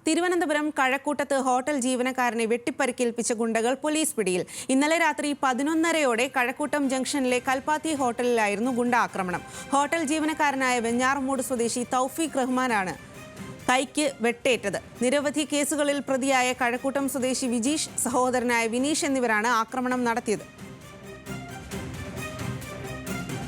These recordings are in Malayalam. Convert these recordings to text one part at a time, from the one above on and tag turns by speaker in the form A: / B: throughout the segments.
A: തിരുവനന്തപുരം കഴക്കൂട്ടത്ത് ഹോട്ടൽ ജീവനക്കാരനെ വെട്ടിപ്പരിക്കേൽപ്പിച്ച ഗുണ്ടകൾ പോലീസ് പിടിയിൽ. ഇന്നലെ രാത്രി 11:30 കഴക്കൂട്ടം ജംഗ്ഷനിലെ കൽപ്പാത്തി ഹോട്ടലിലായിരുന്നു ഗുണ്ടാക്രമണം. ഹോട്ടൽ ജീവനക്കാരനായ വെഞ്ഞാറമൂട് സ്വദേശി തൗഫീഖ് റഹ്മാനാണ് കൈക്ക് വെട്ടേറ്റത്. നിരവധി കേസുകളിൽ പ്രതിയായ കഴക്കൂട്ടം സ്വദേശി വിജീഷ്, സഹോദരനായ വിനീഷ് എന്നിവരാണ് ആക്രമണം നടത്തിയത്.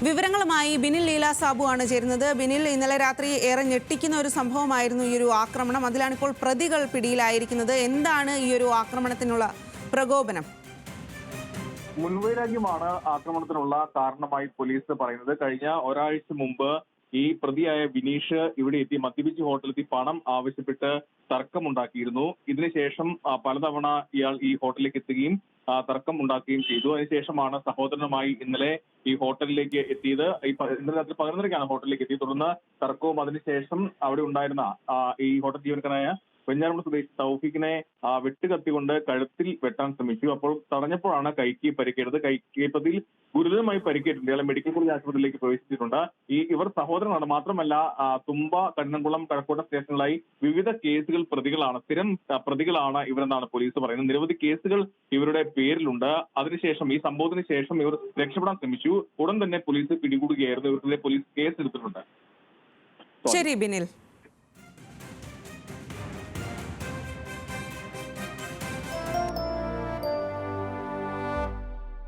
A: വിവരങ്ങളുമായി ബിനിൽ ലീല സാബു ആണ് ചേരുന്നത്. ബിനിൽ, ഇന്നലെ രാത്രി ഏറെ ഞെട്ടിക്കുന്ന ഒരു സംഭവമായിരുന്നു ഈ ഒരു ആക്രമണം. അതിലാണ് ഇപ്പോൾ പ്രതികൾ പിടിയിലായിരിക്കുന്നത്. എന്താണ് ഈ ഒരു ആക്രമണത്തിനുള്ള പ്രകോപനം?
B: മുൻവൈരാഗ്യമാണ് ആക്രമണത്തിനുള്ള കാരണമായി പോലീസ് പറയുന്നത്. കഴിഞ്ഞ ഒരാഴ്ച മുമ്പ് ഈ പ്രതിയായ വിനീഷ് ഇവിടെ എത്തി മദ്യപിച്ച് ഹോട്ടലിലെത്തി പണം ആവശ്യപ്പെട്ട് തർക്കമുണ്ടാക്കിയിരുന്നു. ഇതിനുശേഷം പലതവണ ഇയാൾ ഈ ഹോട്ടലിലേക്ക് എത്തുകയും തർക്കം ഉണ്ടാക്കുകയും ചെയ്തു. അതിനുശേഷമാണ് സഹോദരനുമായി ഇന്നലെ ഈ ഹോട്ടലിലേക്ക് എത്തിയത്. ഇന്നലെ രാത്രി 11:30 ഹോട്ടലിലേക്ക് എത്തിയത്. തുടർന്ന് തർക്കവും അതിനുശേഷം അവിടെ ഉണ്ടായിരുന്ന ഈ ഹോട്ടൽ ജീവനക്കാരായ വെഞ്ഞാറമൂട് സ്വദേശി തൗഫീഖിനെ വെട്ടുകത്തിക്കൊണ്ട് കഴുത്തിൽ വെട്ടാൻ ശ്രമിച്ചു. അപ്പോൾ തടഞ്ഞപ്പോഴാണ് കൈക്ക് പരിക്കേറ്റത്. കൈപ്പതിൽ ഗുരുതരമായി പരിക്കേറ്റിട്ടുണ്ട്. ഇയാളെ മെഡിക്കൽ കോളേജ് ആശുപത്രിയിലേക്ക് പ്രവേശിച്ചിട്ടുണ്ട്. ഇവർ സഹോദരനാണ്. മാത്രമല്ല തുമ്പ, കണ്ണംകുളം, കഴക്കൂട്ടം സ്റ്റേഷനുകളായി വിവിധ കേസുകൾ പ്രതികളാണ്, സ്ഥിരം പ്രതികളാണ് ഇവരെന്നാണ് പോലീസ് പറയുന്നത്. നിരവധി കേസുകൾ ഇവരുടെ പേരിലുണ്ട്. അതിനുശേഷം ഈ സംഭവത്തിന് ശേഷം ഇവർ രക്ഷപ്പെടാൻ ശ്രമിച്ചു. ഉടൻ തന്നെ പോലീസ് പിടികൂടുകയായിരുന്നു. ഇവർക്കെതിരെ പോലീസ് കേസ് എടുത്തിട്ടുണ്ട്.
A: ശരി ബിനിൽ.